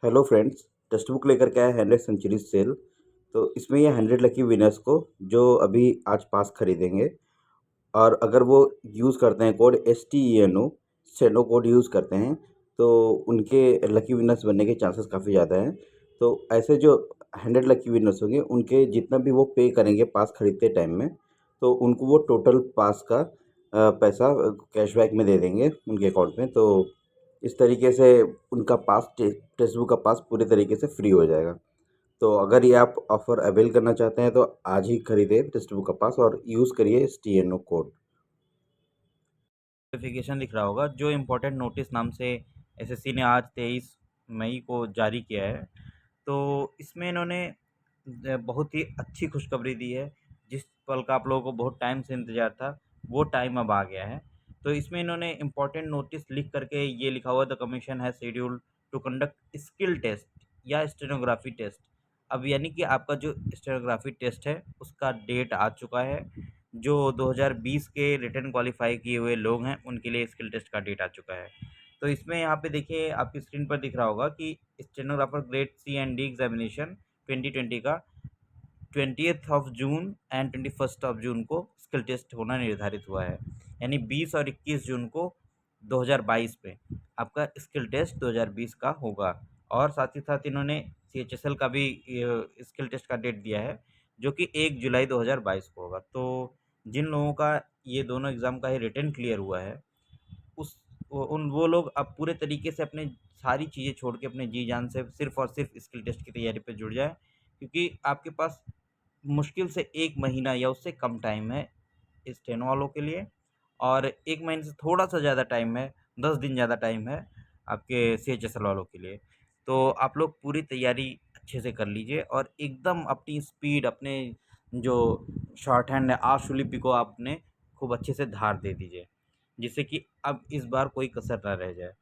Hello friends. Text book लेकर के आया है 100 सेंचुरी सेल। तो इसमें ये 100 लकी विनर्स को जो अभी आज पास खरीदेंगे और अगर वो यूज़ करते हैं code STENO steno code use करते हैं तो उनके लकी विनर्स बनने के चांसेस काफ़ी ज़्यादा हैं। तो ऐसे जो 100 लकी विनर्स होंगे उनके जितना भी वो पे करेंगे पास खरीदते टाइम में, तो उनको वो टोटल पास का पैसा कैशबैक में दे देंगे उनके अकाउंट में। तो इस तरीके से उनका पास टेक्स्ट बुक का पास पूरे तरीके से फ्री हो जाएगा। तो अगर ये आप ऑफ़र अवेल करना चाहते हैं तो आज ही खरीदें टेक्स्ट बुक का पास और यूज़ करिए STNO कोड। नोटिफिकेशन दिख रहा होगा जो इम्पोर्टेंट नोटिस नाम से एसएससी ने आज 23 मई को जारी किया है। तो इसमें इन्होंने बहुत ही अच्छी खुशखबरी दी है। जिस पल का आप लोगों को बहुत टाइम से इंतज़ार था, वो टाइम अब आ गया है। तो इसमें इन्होंने इम्पोर्टेंट नोटिस लिख करके ये लिखा हुआ, the commission has scheduled to conduct skill test या स्टेनोग्राफी टेस्ट। अब यानी कि आपका जो स्टेनोग्राफी टेस्ट है उसका डेट आ चुका है। जो 2020 के रिटन क्वालिफाई किए हुए लोग हैं उनके लिए स्किल टेस्ट का डेट आ चुका है। तो इसमें यहाँ पे देखिए आपकी स्क्रीन पर दिख रहा होगा कि stenographer grade C and D examination 2020 का 20th of June and 21st of June को स्किल टेस्ट होना निर्धारित हुआ है। यानी 20 और 21 जून को 2022 पे आपका स्किल टेस्ट 2020 का होगा। और साथ ही साथ इन्होंने CHSL का भी स्किल टेस्ट का डेट दिया है, जो कि 1 जुलाई 2022 को होगा। तो जिन लोगों का ये दोनों एग्ज़ाम का ही रिटन क्लियर हुआ है, उस वो लोग अब पूरे तरीके से अपने सारी चीज़ें छोड़ के अपने जी जान से सिर्फ़ और सिर्फ़ स्किल टेस्ट की तैयारी पे जुट जाएँ, क्योंकि आपके पास मुश्किल से 1 महीना या उससे कम टाइम है स्टेनो वालों के लिए, और 1 महीने से थोड़ा-सा ज़्यादा टाइम है, 10 दिन ज़्यादा टाइम है आपके CHSL वालों के लिए। तो आप लोग पूरी तैयारी अच्छे से कर लीजिए और एकदम अपनी स्पीड, अपने जो शॉर्ट हैंड है, आशुलिपि को आपने खूब अच्छे से धार दे दीजिए, जिससे कि अब इस बार कोई कसर ना रह जाए।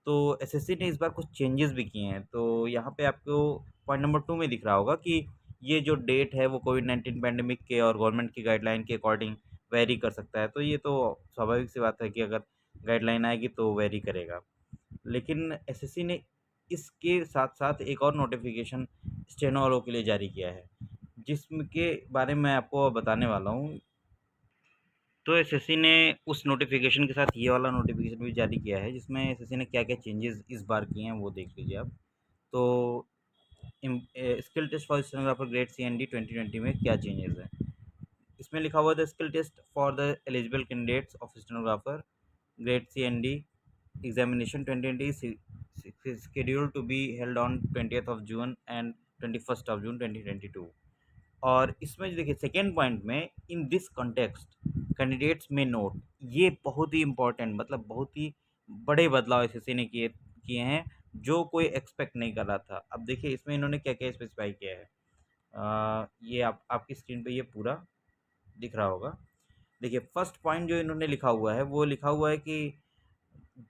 तो एसएससी ने इस बार कुछ चेंजेस भी किए हैं। तो यहाँ पे आपको पॉइंट नंबर 2 में दिख रहा होगा कि ये जो डेट है वो कोविड-19 पैंडेमिक के और गवर्नमेंट की गाइडलाइन के अकॉर्डिंग वेरी कर सकता है। तो ये तो स्वाभाविक सी बात है कि अगर गाइडलाइन आएगी तो वेरी करेगा। लेकिन एसएससी ने इसके साथ-साथ एक और नोटिफ़िकेशन स्टेनो वालों के लिए जारी किया है, जिसके बारे में मैं आपको बताने वाला हूँ। तो एसएससी ने उस नोटिफ़िकेशन के साथ ये वाला नोटिफ़िकेशन भी जारी किया है, जिसमें एसएससी ने क्या-क्या चेंजेस इस बार किए हैं वो देख लीजिए आप। तो skill test for stenographer grade CND 2020 में क्या चेंजेस हैं? इसमें लिखा हुआ है, the skill test for the eligible candidates of stenographer grade CND examination 2020 is scheduled to be held on 20th of June and 21st of June 2022। और इसमें जो देखिए सेकेंड पॉइंट में, इन दिस कॉन्टेक्स्ट कैंडिडेट्स में note, ये बहुत ही important, मतलब बहुत ही बड़े बदलाव एसएससी ने किए किए हैं, जो कोई एक्सपेक्ट नहीं कर रहा था। अब देखिए इसमें इन्होंने क्या क्या स्पेसिफाई किया है। ये आप आपकी स्क्रीन पे ये पूरा दिख रहा होगा। देखिए फर्स्ट पॉइंट जो इन्होंने लिखा हुआ है, वो लिखा हुआ है कि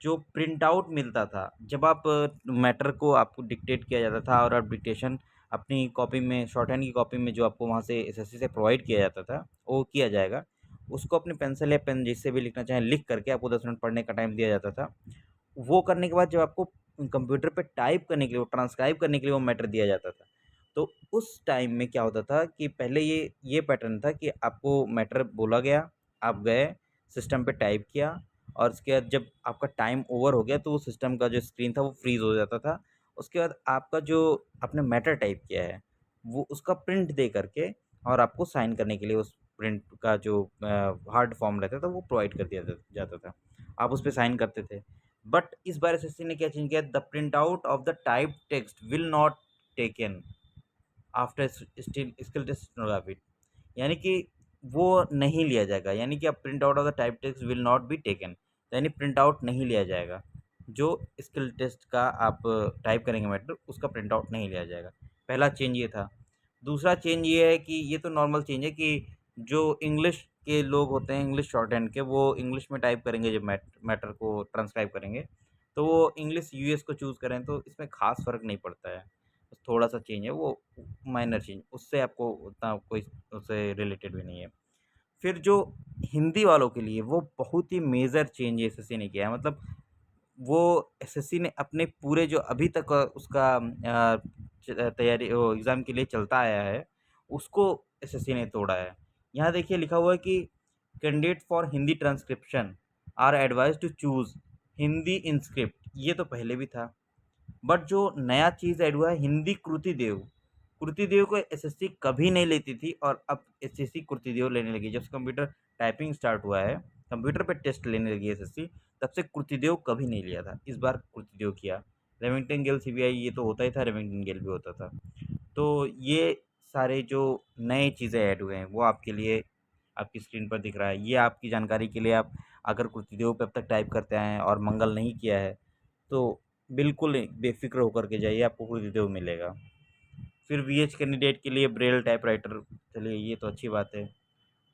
जो प्रिंट आउट मिलता था जब आप मैटर को आपको डिक्टेट किया जाता था, और आप डिक्टेशन अपनी कॉपी में, शॉर्ट हैंड की कॉपी में जो आपको वहाँ से एसएससी से प्रोवाइड किया जाता था, वो किया जाएगा। उसको अपने पेंसिल या पेन जिससे भी लिखना चाहें लिख करके आपको 10 मिनट पढ़ने का टाइम दिया जाता था। वो करने के बाद जब आपको कंप्यूटर पे टाइप करने के लिए, वो ट्रांसक्राइब करने के लिए वो मैटर दिया जाता था। तो उस टाइम में क्या होता था कि पहले ये पैटर्न था कि आपको मैटर बोला गया, आप गए, सिस्टम पे टाइप किया, और उसके बाद जब आपका टाइम ओवर हो गया तो वो सिस्टम का जो स्क्रीन था वो फ्रीज़ हो जाता था। उसके बाद आपका जो आपने मैटर टाइप किया है, वो उसका प्रिंट दे करके और आपको साइन करने के लिए उस प्रिंट का जो हार्ड फॉर्म रहता था वो प्रोवाइड कर दिया जाता था। आप उस पे साइन करते थे। बट इस बार एसएससी ने क्या चेंज किया, the print out of the typed text will not taken after skill test stenography. यानी कि वो नहीं लिया जाएगा, यानी कि अब print out of the type text will not be taken, यानी प्रिंट आउट नहीं लिया जाएगा। जो स्किल टेस्ट का आप टाइप करेंगे मैटर, उसका प्रिंट आउट नहीं लिया जाएगा। पहला चेंज ये था। दूसरा चेंज ये है कि ये तो नॉर्मल चेंज है कि जो इंग्लिश के लोग होते हैं, इंग्लिश शॉर्ट हैंड के, वो इंग्लिश में टाइप करेंगे जब मैटर को ट्रांसक्राइब करेंगे, तो वो इंग्लिश यूएस को चूज़ करें तो इसमें ख़ास फ़र्क नहीं पड़ता है। बस थोड़ा-सा चेंज है, वो माइनर चेंज, उससे आपको उतना कोई उससे रिलेटेड भी नहीं है। फिर जो हिंदी वालों के लिए वो बहुत ही मेजर चेंज एसएससी ने किया है, मतलब वो एसएससी ने अपने पूरे जो अभी तक उसका तैयारी वो एग्ज़ाम के लिए चलता आया है, उसको एसएससी ने तोड़ा है। यहाँ देखिए लिखा हुआ है कि candidate for Hindi transcription are advised to choose Hindi in script, ये तो पहले भी था। बट जो नया चीज़ ऐड हुआ है हिंदी कृतिदेव, कृतिदेव को एसएससी कभी नहीं लेती थी और अब एसएससी कृतिदेव लेने लगी। जब से कंप्यूटर टाइपिंग स्टार्ट हुआ है, कंप्यूटर पे टेस्ट लेने लगी एसएससी, तब से कृतिदेव कभी नहीं लिया था। इस बार कृतिदेव किया। रेमिंगटन गेल सीबीआई ये तो होता ही था, रेमिंगटन गेल भी होता था। तो ये सारे जो नए चीज़ें ऐड हुए हैं वो आपके लिए आपकी स्क्रीन पर दिख रहा है। ये आपकी जानकारी के लिए, आप अगर कृतिदेव पे अब तक टाइप करते आए हैं और मंगल नहीं किया है, तो बिल्कुल बेफ़िक्र होकर के जाइए, आपको कृतिदेव मिलेगा। फिर वीएच कैंडिडेट के लिए ब्रेल टाइपराइटर, चलिए ये तो अच्छी बात है,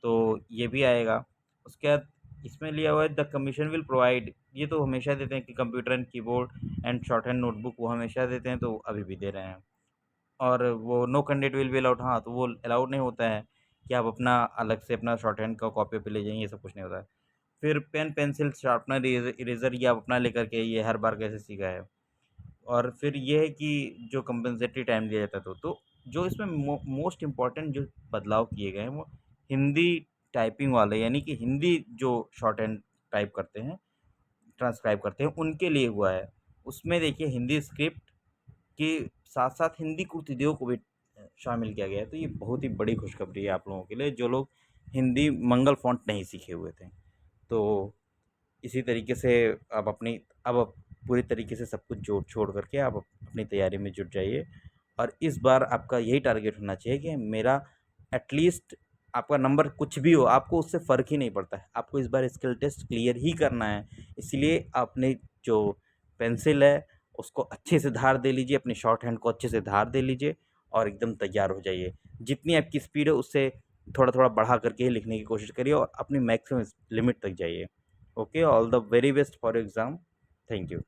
तो ये भी आएगा। उसके बाद इसमें लिया हुआ है द कमीशन विल प्रोवाइड, ये तो हमेशा देते हैं कि computer and keyboard and short hand notebook, वो हमेशा देते हैं, तो अभी भी दे रहे हैं। और वो no candidate will be allowed, हाँ, तो वो अलाउड नहीं होता है कि आप अपना अलग से अपना शॉर्ट हैंड का कॉपी पे ले जाइए, ये सब कुछ नहीं होता है। फिर पेन, पेंसिल, शार्पनर, इरेज़र ये आप अपना लेकर के, ये हर बार कैसे सीखा है। और फिर ये है कि जो कंपनसेटरी टाइम दिया जाता था, तो जो इसमें मोस्ट इम्पॉर्टेंट जो बदलाव किए गए हैं वो हिंदी टाइपिंग वाले, यानी कि हिंदी जो शॉर्ट हैंड टाइप करते हैं, ट्रांसक्राइब करते हैं, उनके लिए हुआ है। उसमें देखिए हिंदी स्क्रिप्ट के साथ-साथ हिंदी कृतिदेव को भी शामिल किया गया है। तो ये बहुत ही बड़ी खुशखबरी है आप लोगों के लिए जो लोग हिंदी मंगल फ़ॉन्ट नहीं सीखे हुए थे। तो इसी तरीके से अब आप पूरी तरीके से सब कुछ जोड़ छोड़ करके आप अपनी तैयारी में जुट जाइए। और इस बार आपका यही टारगेट होना चाहिए कि मेरा एटलीस्ट, आपका नंबर कुछ भी हो, आपको उससे फ़र्क ही नहीं पड़ता है, आपको इस बार स्किल टेस्ट क्लियर ही करना है। इसलिए अपने जो पेंसिल है उसको अच्छे से धार दे लीजिए, अपने शॉर्ट हैंड को अच्छे से धार दे लीजिए और एकदम तैयार हो जाइए। जितनी आपकी स्पीड है उससे थोड़ा थोड़ा बढ़ा करके ही लिखने की कोशिश करिए और अपनी मैक्सिमम लिमिट तक जाइए। Okay, all the very best for your exam. Thank you.